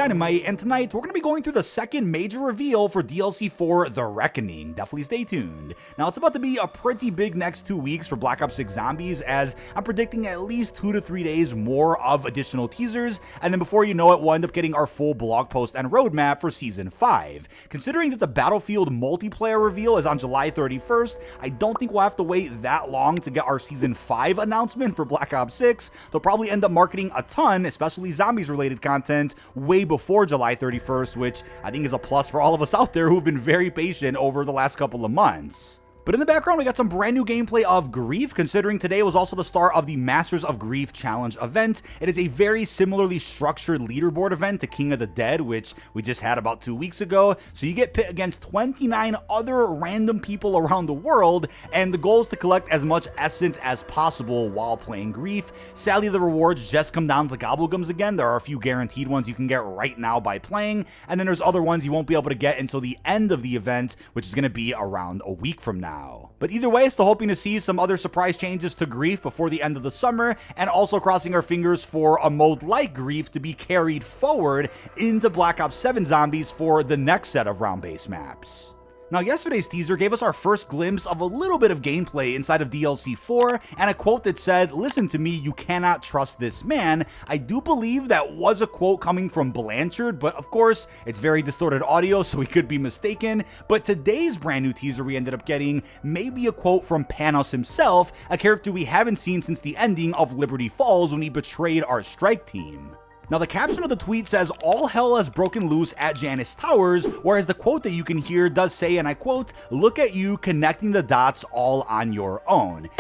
dkdynamite, and tonight we're going to be going through the second major reveal for DLC 4 The Reckoning. Definitely stay tuned. Now, it's about to be a pretty big next 2 weeks for Black Ops 6 Zombies, as I'm predicting at least 2 to 3 days more of additional teasers, and then before you know it, we'll end up getting our full blog post and roadmap for Season 5. Considering that the Battlefield multiplayer reveal is on July 31st, I don't think we'll have to wait that long to get our Season 5 announcement for Black Ops 6. They'll probably end up marketing a ton, especially Zombies-related content, way before July 31st, which I think is a plus for all of us out there who've been very patient over the last couple of months. But in the background, we got some brand new gameplay of Grief, considering today was also the start of the Masters of Grief Challenge event. It is a very similarly structured leaderboard event to King of the Dead, which we just had about 2 weeks ago. So you get pit against 29 other random people around the world, and the goal is to collect as much essence as possible while playing Grief. Sadly, the rewards just come down to gobblegums again. There are a few guaranteed ones you can get right now by playing, and then there's other ones you won't be able to get until the end of the event, which is going to be around a week from now. But either way, still hoping to see some other surprise changes to Grief before the end of the summer, and also crossing our fingers for a mode like Grief to be carried forward into Black Ops 7 Zombies for the next set of round-based maps. Now, yesterday's teaser gave us our first glimpse of a little bit of gameplay inside of DLC 4, and a quote that said, "Listen to me, you cannot trust this man." I do believe that was a quote coming from Blanchard, but of course, it's very distorted audio, so we could be mistaken. But today's brand new teaser we ended up getting may be a quote from Panos himself, a character we haven't seen since the ending of Liberty Falls when he betrayed our strike team. Now, the caption of the tweet says, "All hell has broken loose at Janus Towers," whereas the quote that you can hear does say, and I quote, "Look at you connecting the dots all on your own."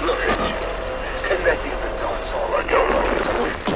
Look at you, connecting the dots all on your own.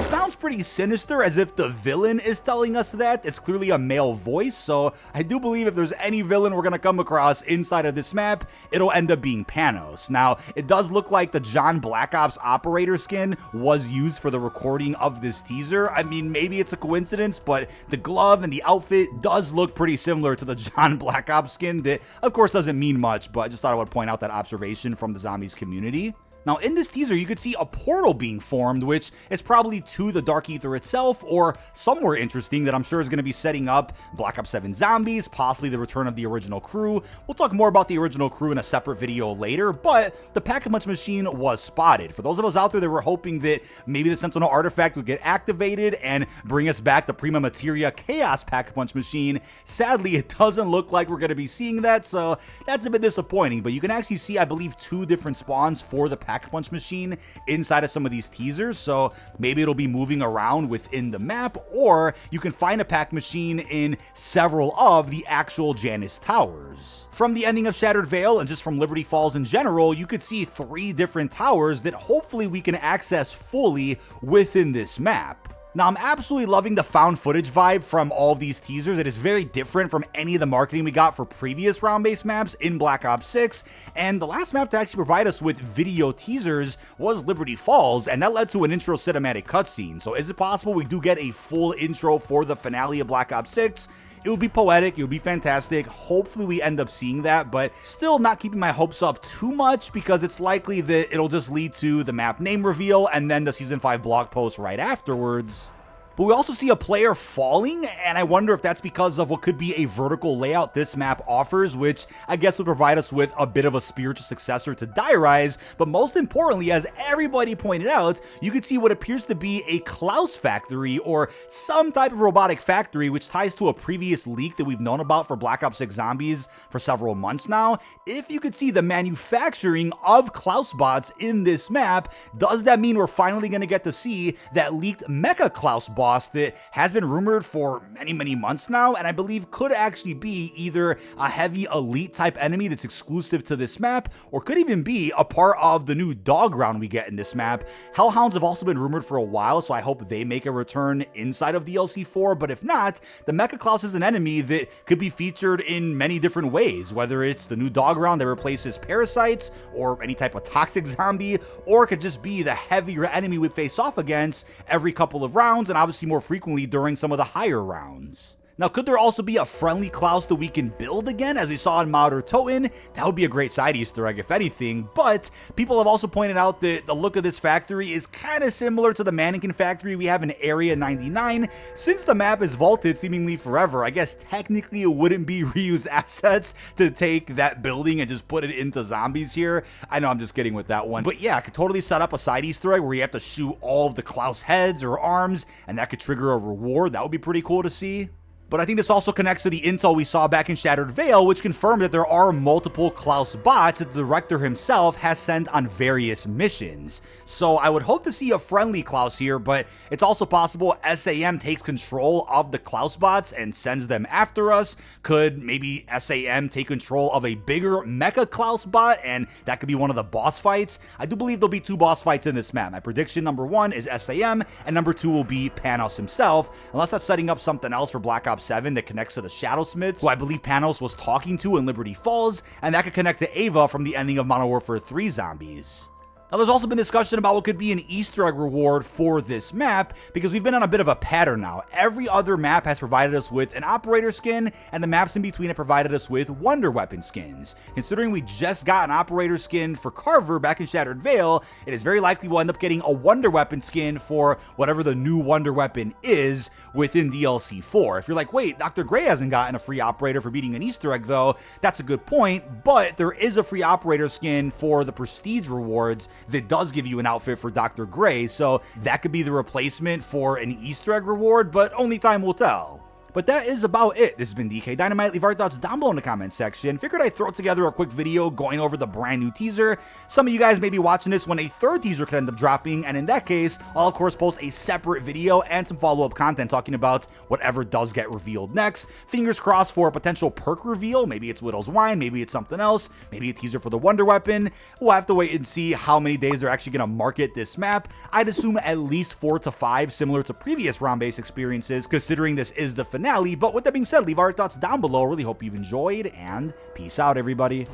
Sounds pretty sinister, as if the villain is telling us that. It's clearly a male voice, so I do believe if there's any villain we're going to come across inside of this map, it'll end up being Panos. Now, it does look like the John Black Ops operator skin was used for the recording of this teaser. I mean, maybe it's a coincidence, but the glove and the outfit does look pretty similar to the John Black Ops skin that, of course, doesn't mean much, but I just thought I would point out that observation from the Zombies community. Now, in this teaser, you could see a portal being formed, which is probably to the Dark Ether itself, or somewhere interesting that I'm sure is going to be setting up Black Ops 7 Zombies, possibly the return of the original crew. We'll talk more about the original crew in a separate video later, but the Pack-a-Punch machine was spotted. For those of us out there that were hoping that maybe the Sentinel artifact would get activated and bring us back the Prima Materia KLAUS Pack-a-Punch machine, sadly, it doesn't look like we're going to be seeing that, so that's a bit disappointing. But you can actually see, I believe, 2 different spawns for the Pack-a-Punch machine inside of some of these teasers, so maybe it'll be moving around within the map, or you can find a pack machine in several of the actual Janus Towers. From the ending of Shattered Vale and just from Liberty Falls in general, you could see 3 different towers that hopefully we can access fully within this map. Now, I'm absolutely loving the found footage vibe from all of these teasers. It is very different from any of the marketing we got for previous round-based maps in Black Ops 6, and the last map to actually provide us with video teasers was Liberty Falls, and that led to an intro cinematic cutscene. So is it possible we do get a full intro for the finale of Black Ops 6? It would be poetic, it would be fantastic. Hopefully we end up seeing that, but still not keeping my hopes up too much, because it's likely that it'll just lead to the map name reveal and then the Season 5 blog post right afterwards. But we also see a player falling, and I wonder if that's because of what could be a vertical layout this map offers, which I guess would provide us with a bit of a spiritual successor to Die Rise. But most importantly, as everybody pointed out, you could see what appears to be a KLAUS factory, or some type of robotic factory, which ties to a previous leak that we've known about for Black Ops 6 Zombies for several months now. If you could see the manufacturing of KLAUS bots in this map, does that mean we're finally going to get to see that leaked Mecha KLAUS bot that has been rumored for many months now, and I believe could actually be either a heavy elite type enemy that's exclusive to this map, or could even be a part of the new dog round we get in this map. Hellhounds have also been rumored for a while, so I hope they make a return inside of DLC 4, but if not, the Mecha KLAUS is an enemy that could be featured in many different ways, whether it's the new dog round that replaces parasites, or any type of toxic zombie, or it could just be the heavier enemy we face off against every couple of rounds, and obviously more frequently during some of the higher rounds. Now, could there also be a friendly KLAUS that we can build again, as we saw in Mod or Toten? That would be a great side Easter egg, if anything, but people have also pointed out that the look of this factory is kind of similar to the mannequin factory we have in Area 99. Since the map is vaulted seemingly forever, I guess technically it wouldn't be reused assets to take that building and just put it into zombies here. I know I'm just kidding with that one, but yeah, I could totally set up a side Easter egg where you have to shoot all of the KLAUS heads or arms, and that could trigger a reward. That would be pretty cool to see. But I think this also connects to the intel we saw back in Shattered Veil, which confirmed that there are multiple KLAUS bots that the director himself has sent on various missions. So I would hope to see a friendly KLAUS here, but it's also possible SAM takes control of the KLAUS bots and sends them after us. Could maybe SAM take control of a bigger mecha KLAUS bot, and that could be one of the boss fights? I do believe there'll be 2 boss fights in this map. My prediction number 1 is SAM, and number 2 will be Panos himself, unless that's setting up something else for Black Ops 7 that connects to the Shadowsmiths, who I believe Panos was talking to in Liberty Falls, and that could connect to Ava from the ending of Modern Warfare 3 Zombies. Now, there's also been discussion about what could be an Easter egg reward for this map, because we've been on a bit of a pattern now. Every other map has provided us with an operator skin, and the maps in between have provided us with wonder weapon skins. Considering we just got an operator skin for Carver back in Shattered Veil, it is very likely we'll end up getting a wonder weapon skin for whatever the new wonder weapon is within DLC 4. If you're like, wait, Dr. Gray hasn't gotten a free operator for beating an Easter egg though, that's a good point, but there is a free operator skin for the prestige rewards that does give you an outfit for Dr. Gray, so that could be the replacement for an Easter egg reward, but only time will tell. But that is about it. This has been dkdynamite. Leave our thoughts down below in the comments section. Figured I'd throw together a quick video going over the brand new teaser. Some of you guys may be watching this when a 3rd teaser could end up dropping, and in that case, I'll of course post a separate video and some follow-up content talking about whatever does get revealed next. Fingers crossed for a potential perk reveal. Maybe it's Widow's Wine, maybe it's something else, maybe a teaser for the Wonder Weapon. We'll have to wait and see how many days they're actually going to market this map. I'd assume at least 4 to 5, similar to previous round-based experiences, considering this is the finale. But with that being said, leave our thoughts down below. Really hope you've enjoyed, and peace out, everybody.